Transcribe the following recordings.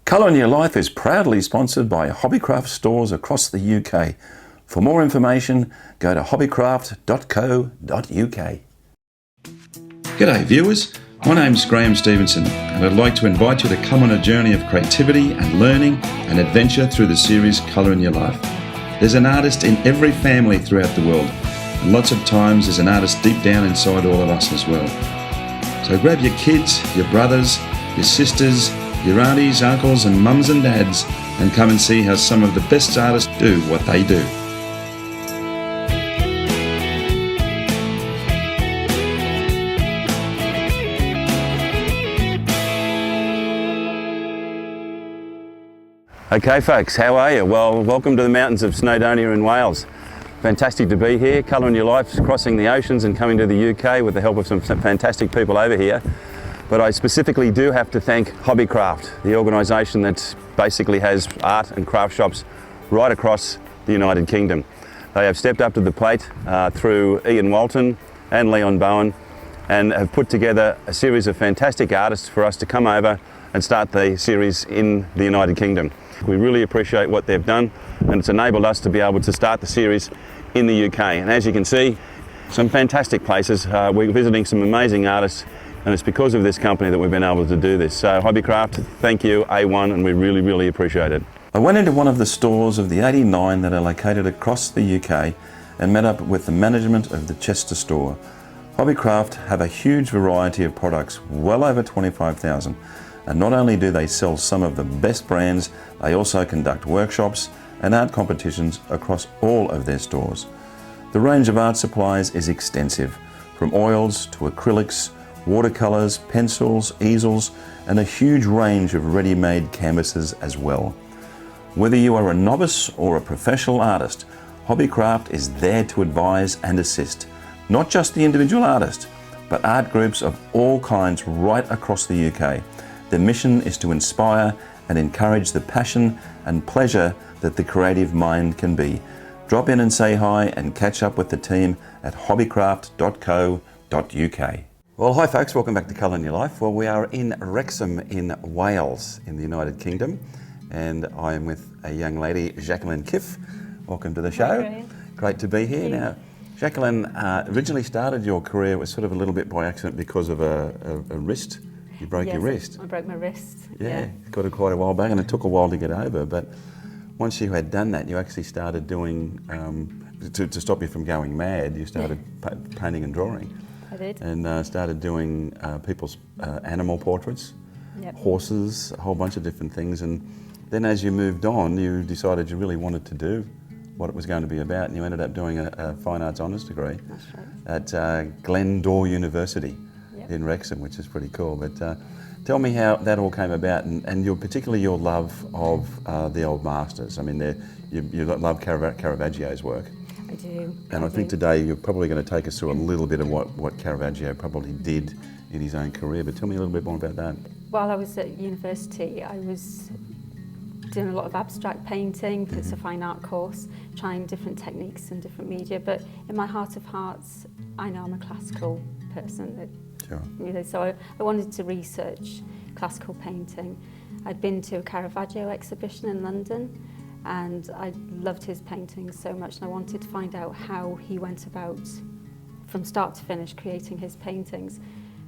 Colour in Your Life is proudly sponsored by hobbycraft stores across the UK. For more information, go to hobbycraft.co.uk. G'day viewers, my name's Graham Stevenson and I'd like to invite you to come on a journey of creativity and learning and adventure through the series Colour in Your Life. There's an artist in every family throughout the world, and lots of times there's an artist deep down inside all of us as well. So grab your kids, your brothers, your sisters, your aunties, uncles and mums and dads and come and see how some of the best artists do what they do. Okay folks, how are you? Well, welcome to the mountains of Snowdonia in Wales. Fantastic to be here. Colour in Your Life, crossing the oceans and coming to the UK with the help of some fantastic people over here. But I specifically do have to thank Hobbycraft, the organisation that basically has art and craft shops right across the United Kingdom. They have stepped up to the plate through Ian Walton and Leon Bowen and have put together a series of fantastic artists for us to come over and start the series in the United Kingdom. We really appreciate what they've done and it's enabled us to be able to start the series in the UK. And as you can see, some fantastic places. We're visiting some amazing artists. And it's because of this company that we've been able to do this. So Hobbycraft, thank you, A1, and we really, really appreciate it. I went into one of the stores of the 89 that are located across the UK and met up with the management of the Chester store. Hobbycraft have a huge variety of products, well over 25,000. And not only do they sell some of the best brands, they also conduct workshops and art competitions across all of their stores. The range of art supplies is extensive, from oils to acrylics, watercolours, pencils, easels, and a huge range of ready-made canvases as well. Whether you are a novice or a professional artist, Hobbycraft is there to advise and assist, not just the individual artist, but art groups of all kinds right across the UK. Their mission is to inspire and encourage the passion and pleasure that the creative mind can be. Drop in and say hi and catch up with the team at hobbycraft.co.uk. Well, hi folks, welcome back to Colour in Your Life. Well, we are in Wrexham in Wales in the United Kingdom and I am with a young lady, Jacqueline Kiff. Welcome to the show. Hi, great to be here. Now, Jacqueline originally started your career was sort of a little bit by accident because of a wrist. You broke your wrist. I broke my wrist. Yeah, got it quite a while back and it took a while to get over, but once you had done that, you actually started doing, to stop you from going mad, you started painting and drawing. I did. And started doing people's animal portraits, Yep. horses, a whole bunch of different things. And then as you moved on, you decided you really wanted to do what it was going to be about. And you ended up doing a Fine Arts Honours degree. That's right. At Glendore University Yep. in Wrexham, which is pretty cool. But tell me how that all came about and particularly your love of the old masters. I mean, you love Caravaggio's work. I do. And I think today you're probably going to take us through a little bit of what Caravaggio probably did in his own career, but tell me a little bit more about that. While I was at university, I was doing a lot of abstract painting. It's a fine art course, trying different techniques and different media, but in my heart of hearts, I know I'm a classical person. Sure. You know, so I wanted to research classical painting. I'd been to a Caravaggio exhibition in London, and I loved his paintings so much and I wanted to find out how he went about from start to finish creating his paintings.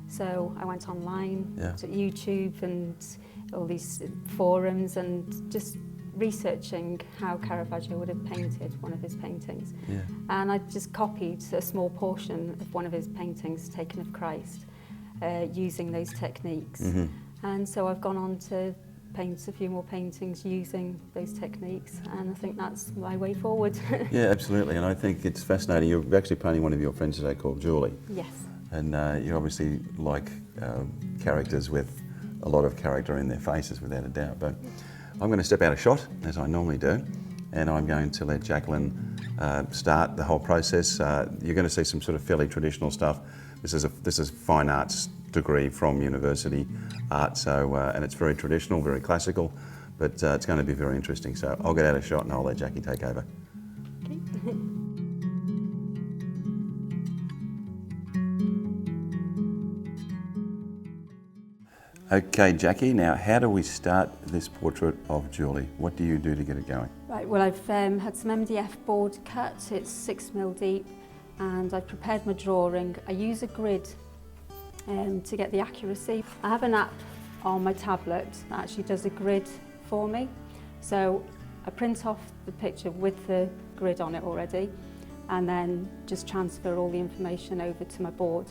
So I went online to YouTube and all these forums and just researching how Caravaggio would have painted one of his paintings. Yeah. And I just copied a small portion of one of his paintings taken of Christ using those techniques. Mm-hmm. And so I've gone on to paint a few more paintings using those techniques, and I think that's my way forward. Yeah, absolutely, and I think it's fascinating. You're actually painting one of your friends today called Julie. Yes. And you obviously like characters with a lot of character in their faces, without a doubt. But I'm going to step out of shot, as I normally do, and I'm going to let Jacqueline start the whole process. You're going to see some sort of fairly traditional stuff. This is fine arts degree from university art, so and it's very traditional, very classical, but it's going to be very interesting. So I'll get out of shot and I'll let Jackie take over. Okay. Okay, Jackie, now how do we start this portrait of Julie? What do you do to get it going? Right, well I've had some MDF board cut, it's 6mm deep, and I've prepared my drawing. I use a grid to get the accuracy. I have an app on my tablet that actually does a grid for me. So I print off the picture with the grid on it already and then just transfer all the information over to my board.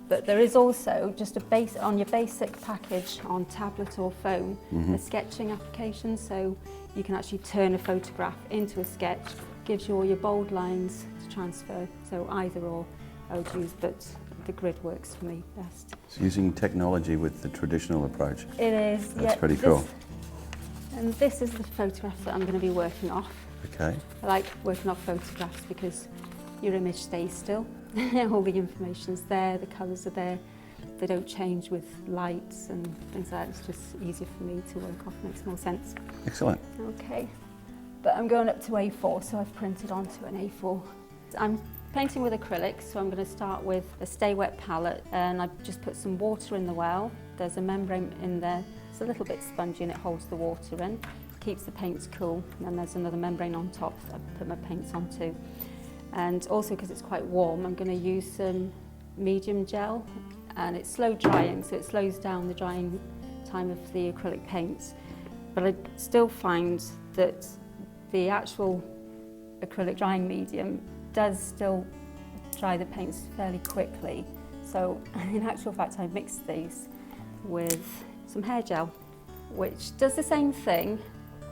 But there is also just on your basic package on tablet or phone, a sketching application, so you can actually turn a photograph into a sketch, gives you all your bold lines to transfer, so either or I would use, but the grid works for me best. It's using technology with the traditional approach. It is, yeah. That's pretty cool. And this is the photograph that I'm going to be working off. Okay. I like working off photographs because your image stays still. All the information's there, the colours are there. They don't change with lights and things like that. It's just easier for me to work off, makes more sense. Excellent. Okay, but I'm going up to A4, so I've printed onto an A4. I'm painting with acrylic, so I'm going to start with a stay wet palette, and I've just put some water in the well. There's a membrane in there. It's a little bit spongy and it holds the water in, keeps the paints cool, and then there's another membrane on top that I put my paints onto. And also because it's quite warm, I'm going to use some medium gel, and it's slow drying, so it slows down the drying time of the acrylic paints. But I still find that the actual acrylic drying medium does still dry the paints fairly quickly. So in actual fact, I mixed these with some hair gel, which does the same thing,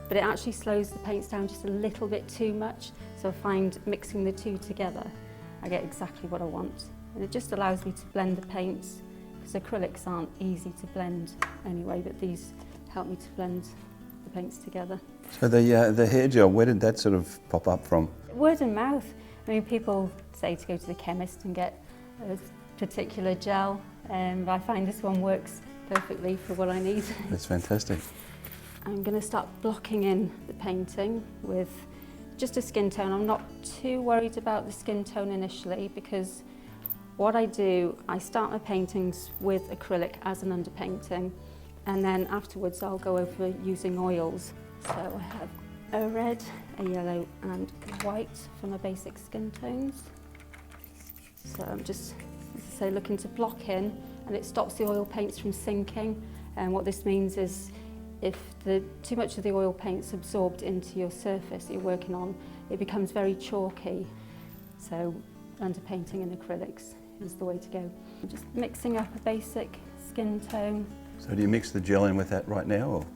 but it actually slows the paints down just a little bit too much. So I find mixing the two together, I get exactly what I want. And it just allows me to blend the paints, because acrylics aren't easy to blend anyway, but these help me to blend the paints together. So the hair gel, where did that sort of pop up from? Word of mouth. I mean, people say to go to the chemist and get a particular gel, and I find this one works perfectly for what I need. That's fantastic. I'm going to start blocking in the painting with just a skin tone. I'm not too worried about the skin tone initially, because what I do, I start my paintings with acrylic as an underpainting, and then afterwards I'll go over using oils. So I have a red, a yellow and white for my basic skin tones. So I'm just, as I say, looking to block in, and it stops the oil paints from sinking. And what this means is if too much of the oil paint's absorbed into your surface that you're working on, it becomes very chalky. So underpainting in acrylics is the way to go. I'm just mixing up a basic skin tone. So do you mix the gel in with that right now? Or?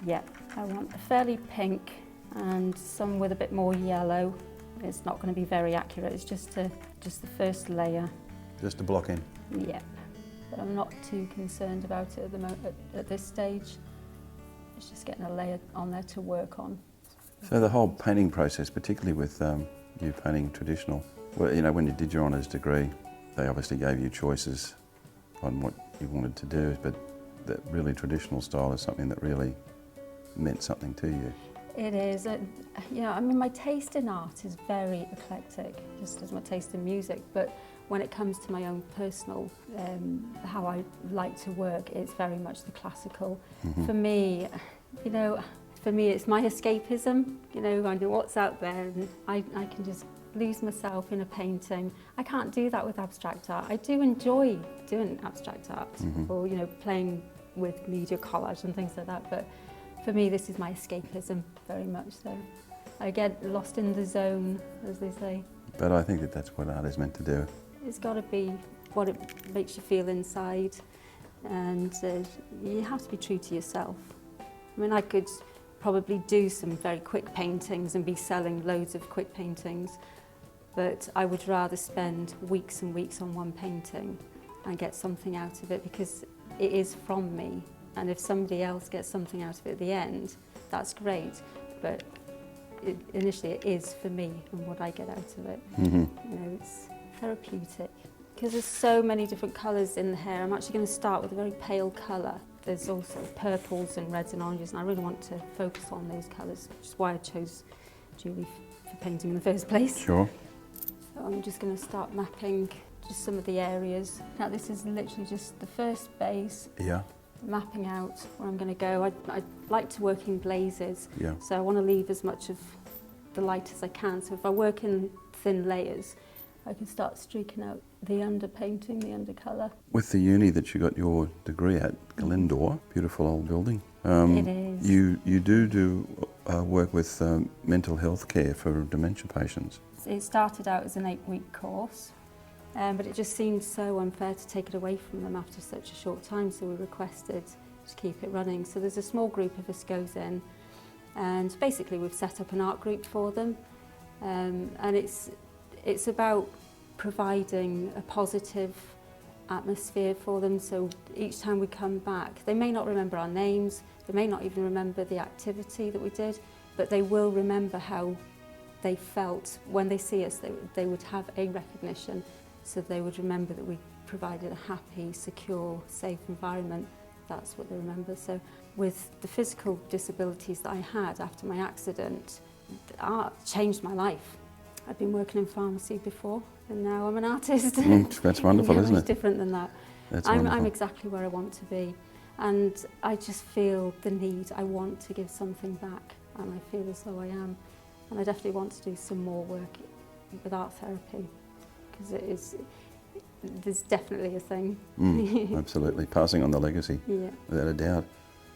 Yeah, I want a fairly pink and some with a bit more yellow. It's not going to be very accurate, it's just the first layer. Just to block in? Yep, but I'm not too concerned about it at the moment, at this stage. It's just getting a layer on there to work on. So the whole painting process, particularly with you painting traditional, well, you know, when you did your honours degree, they obviously gave you choices on what you wanted to do, but that really traditional style is something that really meant something to you. It is. You know, I mean, my taste in art is very eclectic, just as my taste in music, but when it comes to my own personal, how I like to work, it's very much the classical. For me, you know, it's my escapism. You know, I know what's out there, and I can just lose myself in a painting. I can't do that with abstract art. I do enjoy doing abstract art, or, you know, playing with media collage and things like that, but for me, this is my escapism very much so. I get lost in the zone, as they say. But I think that that's what art is meant to do. It's got to be what it makes you feel inside, and you have to be true to yourself. I mean, I could probably do some very quick paintings and be selling loads of quick paintings, but I would rather spend weeks and weeks on one painting and get something out of it, because it is from me. And if somebody else gets something out of it at the end, that's great, but initially it is for me and what I get out of it. You know, it's therapeutic. Because there's so many different colours in the hair, I'm actually going to start with a very pale colour. There's also purples and reds and oranges, and I really want to focus on those colours, which is why I chose Julie for painting in the first place. Sure. So I'm just going to start mapping just some of the areas. Now this is literally just the first base. Yeah. mapping out where I'm going to go. I like to work in glazes, Yeah. so I want to leave as much of the light as I can. So if I work in thin layers, I can start streaking out the underpainting, the undercolour. With the uni that you got your degree at, Galindor, beautiful old building. It is. You do work with mental health care for dementia patients. It started out as an 8-week course, but it just seemed so unfair to take it away from them after such a short time, so we requested to keep it running. So there's a small group of us goes in, and basically we've set up an art group for them, and it's about providing a positive atmosphere for them. So each time we come back, they may not remember our names, they may not even remember the activity that we did, but they will remember how they felt when they see us. They would have a recognition, so they would remember that we provided a happy, secure, safe environment. That's what they remember. So with the physical disabilities that I had after my accident, art changed my life. I'd been working in pharmacy before, and now I'm an artist. That's wonderful, isn't it? It's different than that. I'm exactly where I want to be, and I just feel the need. I want to give something back, and I feel as though I am. And I definitely want to do some more work with art therapy, because there's definitely a thing. Absolutely, passing on the legacy, Yeah. without a doubt.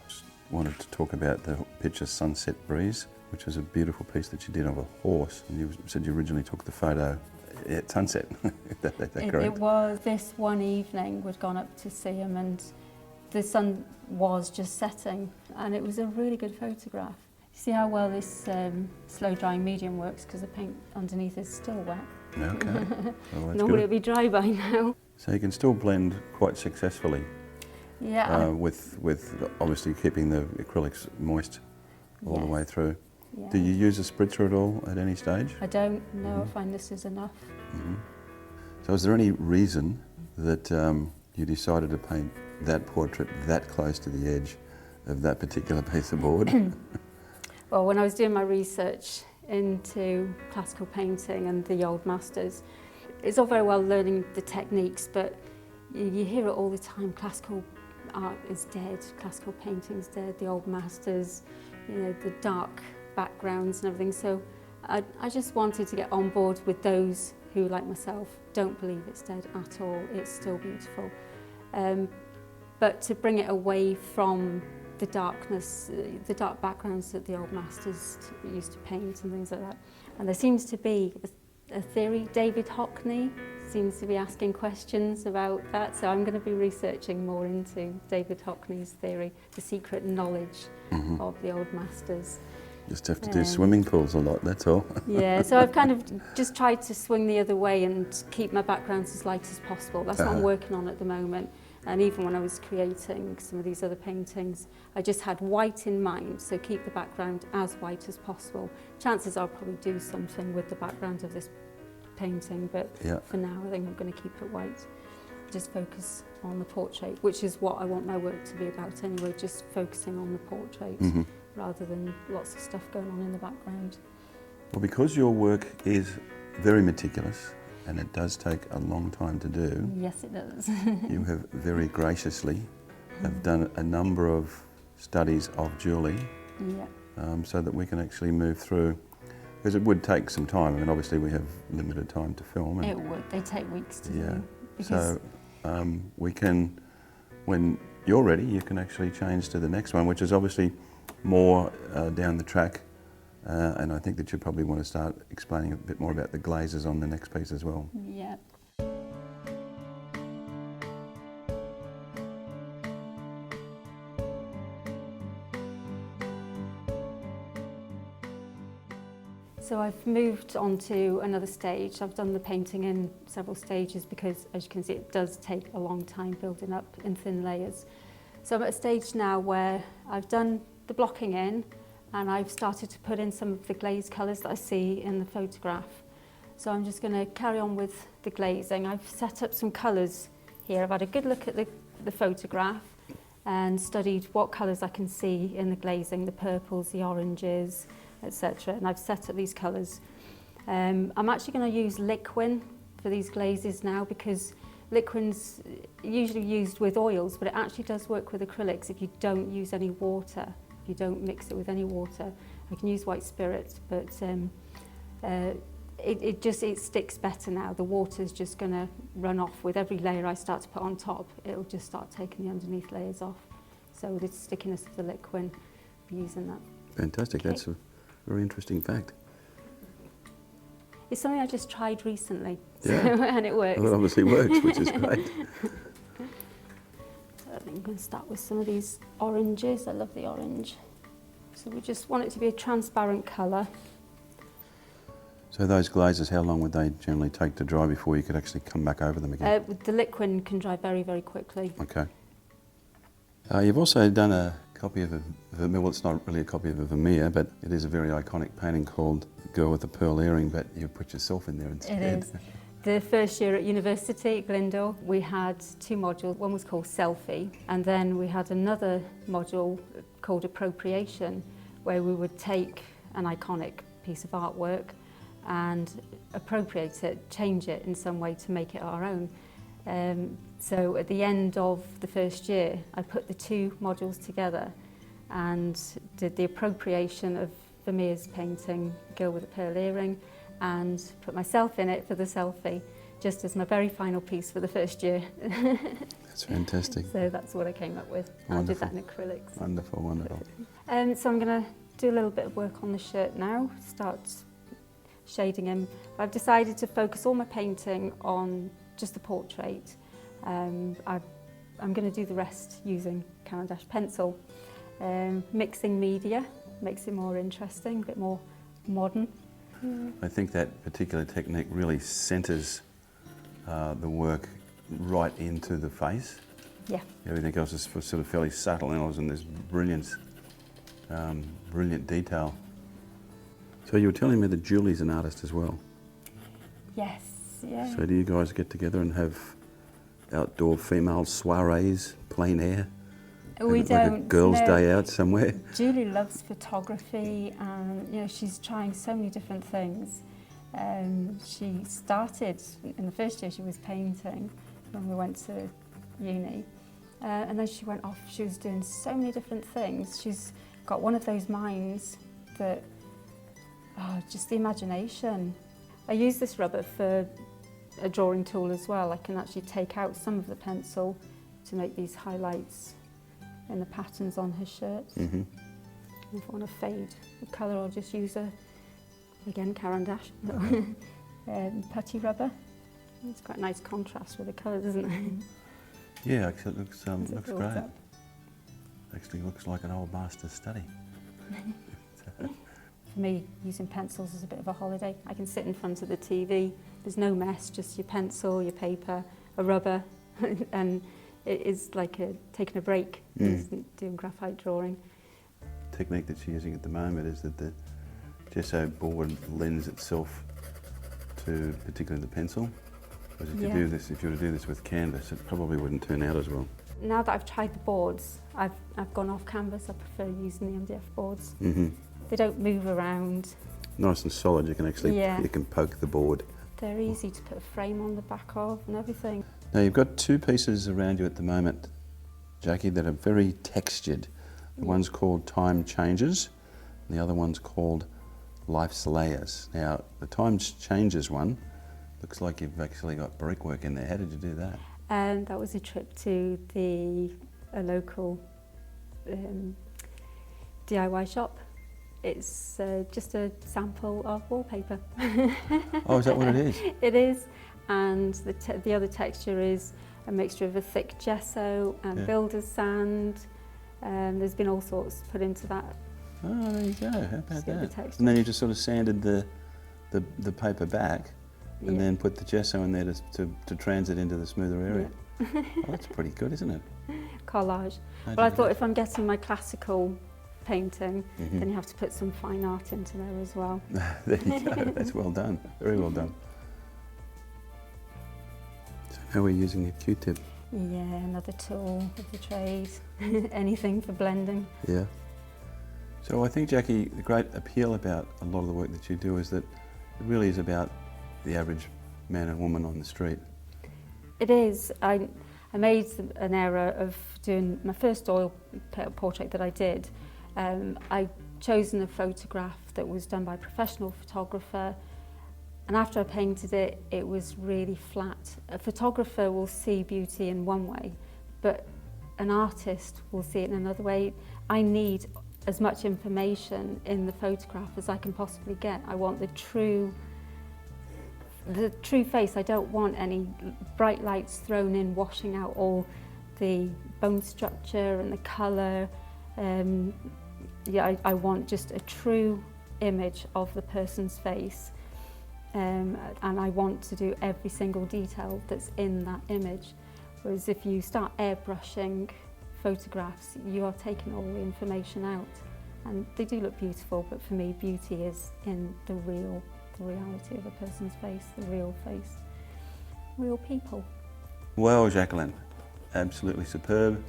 Just wanted to talk about the picture Sunset Breeze, which was a beautiful piece that you did of a horse, and you said you originally took the photo at sunset. Is that correct? It was this one evening we'd gone up to see him, and the sun was just setting, and it was a really good photograph. You see how well this slow drying medium works, because the paint underneath is still wet. Okay. Well, that's Normally good. it'd be dry by now. So you can still blend quite successfully, Yeah. with obviously keeping the acrylics moist all the Yes. way through. Yeah. Do you use a spritzer at all at any stage? I don't know. I find this is enough. So is there any reason that you decided to paint that portrait that close to the edge of that particular piece of board? Well, when I was doing my research into classical painting and the old masters, it's all very well learning the techniques, but you hear it all the time. Classical art is dead, classical painting's dead, the old masters, you know, the dark backgrounds and everything. So I just wanted to get on board with those who, like myself, don't believe it's dead at all. It's still beautiful. But to bring it away from the darkness, the dark backgrounds that the old masters used to paint and things like that. And there seems to be a theory. David Hockney seems to be asking questions about that, so I'm going to be researching more into David Hockney's theory, the secret knowledge of the old masters. Just have to do swimming pools a lot, that's all. Yeah, so I've kind of just tried to swing the other way and keep my backgrounds as light as possible. That's what I'm working on at the moment. And even when I was creating some of these other paintings, I just had white in mind, so keep the background as white as possible. Chances are I'll probably do something with the background of this painting, but for now I think I'm going to keep it white. Just focus on the portrait, which is what I want my work to be about anyway, just focusing on the portrait rather than lots of stuff going on in the background. Well, because your work is very meticulous, and it does take a long time to do. Yes, it does. You have very graciously have done a number of studies of Julie, so that we can actually move through, because it would take some time. I mean, obviously we have limited time to film. And it would. They take weeks to do. So we can, when you're ready, you can actually change to the next one, which is obviously more down the track. And I think that you probably want to start explaining a bit more about the glazes on the next piece as well. Yeah. So I've moved on to another stage. I've done the painting in several stages because, as you can see, it does take a long time building up in thin layers. So I'm at a stage now where I've done the blocking in, and I've started to put in some of the glaze colours that I see in the photograph. So I'm just going to carry on with the glazing. I've set up some colours here. I've had a good look at the photograph and studied what colours I can see in the glazing, the purples, the oranges, etc. And I've set up these colours. I'm actually going to use liquin for these glazes now, because Liquid's usually used with oils, but it actually does work with acrylics if you don't use any water. If you don't mix it with any water. I can use white spirit, but it sticks better now. The water's just going to run off with every layer I start to put on top. It'll just start taking the underneath layers off. So the stickiness of the liquid, using that. Fantastic. Okay. That's a very interesting fact. It's something I just tried recently, yeah. So, and it works. Well, it obviously works, which is great. I think I'm going to start with some of these oranges. I love the orange. So we just want it to be a transparent colour. So those glazes, how long would they generally take to dry before you could actually come back over them again? The liquid can dry very, very quickly. Okay. You've also done a copy of a Vermeer. Well, it's not really a copy of a Vermeer, but it is a very iconic painting called The Girl with the Pearl Earring, but you put yourself in there instead. It is. The first year at university at Glyndŵr, we had 2 modules. One was called Selfie, and then we had another module called Appropriation, where we would take an iconic piece of artwork and appropriate it, change it in some way to make it our own. So at the end of the first year, I put the 2 modules together and did the appropriation of Vermeer's painting, Girl with a Pearl Earring, and put myself in it for the selfie, just as my very final piece for the first year. That's fantastic. So that's what I came up with. Wonderful. I did that in acrylics. Wonderful, wonderful. So I'm going to do a little bit of work on the shirt now, start shading him. I've decided to focus all my painting on just the portrait. I'm going to do the rest using Caran d'Ache pencil. Mixing media makes it more interesting, a bit more modern. I think that particular technique really centres the work right into the face. Yeah. Everything else is sort of fairly subtle, and there's brilliant detail. So you were telling me that Julie's an artist as well. Yes, yeah. So do you guys get together and have outdoor female soirees, plein air? We like don't. Like a girls' day out somewhere? Julie loves photography, and she's trying so many different things. She started in the first year. She was painting when we went to uni, and then she went off. She was doing so many different things. She's got one of those minds that, just the imagination. I use this rubber for a drawing tool as well. I can actually take out some of the pencil to make these highlights in the patterns on his shirt. Mm-hmm. If I want to fade the colour, I'll just use again, Caran d'Ache, putty rubber. It's quite a nice contrast with the colours, isn't it? Yeah, actually it looks great. Up. Actually looks like an old master's study. For me, using pencils is a bit of a holiday. I can sit in front of the TV, there's no mess, just your pencil, your paper, a rubber, and it is like taking a break, doing graphite drawing. The technique that she's using at the moment is that the gesso board lends itself to particularly the pencil. Because if you were to do this with canvas, it probably wouldn't turn out as well. Now that I've tried the boards, I've gone off canvas. I prefer using the MDF boards. Mm-hmm. They don't move around. Nice and solid. You can actually you can poke the board. They're easy to put a frame on the back of and everything. Now you've got 2 pieces around you at the moment, Jackie, that are very textured. The one's called Time Changes, and the other one's called Life's Layers. Now the Time Changes one looks like you've actually got brickwork in there. How did you do that? That was a trip to a local DIY shop. It's just a sample of wallpaper. Oh, is that what it is? It is, and the other texture is a mixture of a thick gesso and builder's sand. There's been all sorts put into that. Oh, there you go. How about that? The And then you just sort of sanded the paper back, and then put the gesso in there to transit into the smoother area. Yeah. Oh, that's pretty good, isn't it? Collage. But I thought if I'm getting my classical painting, then you have to put some fine art into there as well. There you go. That's well done. Very well done. So now we're using a Q-tip. Yeah, another tool of the trade. Anything for blending. Yeah. So I think, Jackie, the great appeal about a lot of the work that you do is that it really is about the average man and woman on the street. It is. I made an error of doing my first oil portrait that I did. I'd chosen a photograph that was done by a professional photographer, and after I painted it, it was really flat. A photographer will see beauty in one way, but an artist will see it in another way. I need as much information in the photograph as I can possibly get. I want the true face. I don't want any bright lights thrown in, washing out all the bone structure and the colour. Yeah, I want just a true image of the person's face, and I want to do every single detail that's in that image. Whereas if you start airbrushing photographs, you are taking all the information out, and they do look beautiful, but for me beauty is in the reality of a person's face, the real face, real people. Well, Jacqueline, absolutely superb.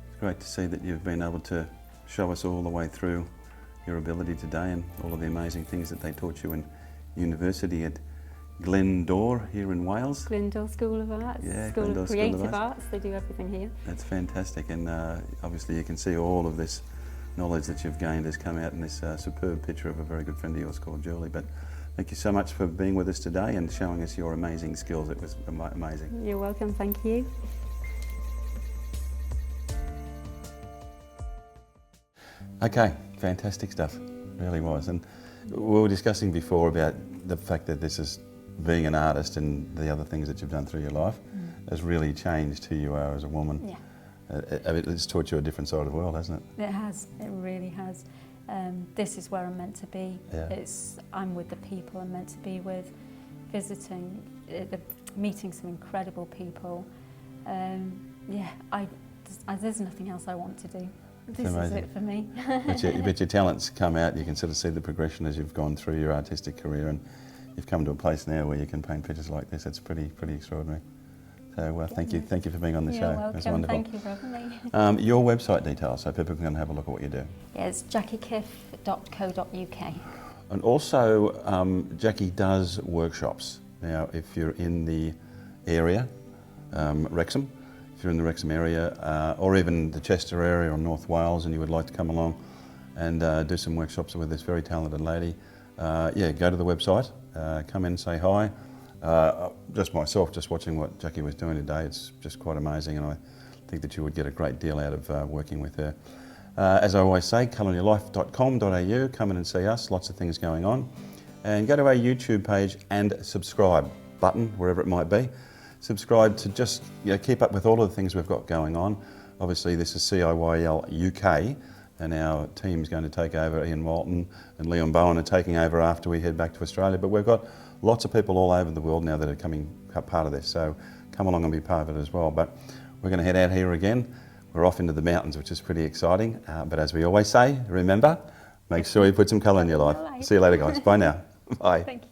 It's great to see that you've been able to show us all the way through your ability today and all of the amazing things that they taught you in university at Glendore here in Wales. Glendore School of Arts, Yeah, School Glendore of Creative Arts, they do everything here. That's fantastic, and obviously you can see all of this knowledge that you've gained has come out in this superb picture of a very good friend of yours called Julie. But thank you so much for being with us today and showing us your amazing skills. It was amazing. You're welcome, thank you. Okay, fantastic stuff, really was. And we were discussing before about the fact that this is being an artist and the other things that you've done through your life has really changed who you are as a woman. Yeah. It's taught you a different side of the world, hasn't it? It has, it really has. This is where I'm meant to be. Yeah. I'm with the people I'm meant to be with, visiting, meeting some incredible people. There's nothing else I want to do. This is it for me. But your talents come out. You can sort of see the progression as you've gone through your artistic career, and you've come to a place now where you can paint pictures like this. It's pretty extraordinary. So thank you for being on the show. You're welcome. It's wonderful. Thank you for having me. Your website details, so people can have a look at what you do. Yeah, it's jacquikiff.co.uk. And also, Jackie does workshops. Now, if you're in the area, Wrexham, if you're in the Wrexham area, or even the Chester area or North Wales, and you would like to come along and do some workshops with this very talented lady, go to the website, come in, say hi. Just myself, just watching what Jackie was doing today, it's just quite amazing, and I think that you would get a great deal out of working with her. As I always say, colouryourlife.com.au, come in and see us, lots of things going on. And go to our YouTube page and subscribe button, wherever it might be. Subscribe to just keep up with all of the things we've got going on. Obviously this is CIYL UK, and our team's going to take over. Ian Walton and Leon Bowen are taking over after we head back to Australia, but we've got lots of people all over the world now that are coming part of this, so come along and be part of it as well. But we're going to head out here again. We're off into the mountains, which is pretty exciting, but as we always say, remember, make sure you put some colour in your life. See you later, guys. Bye now. Bye. Thank you.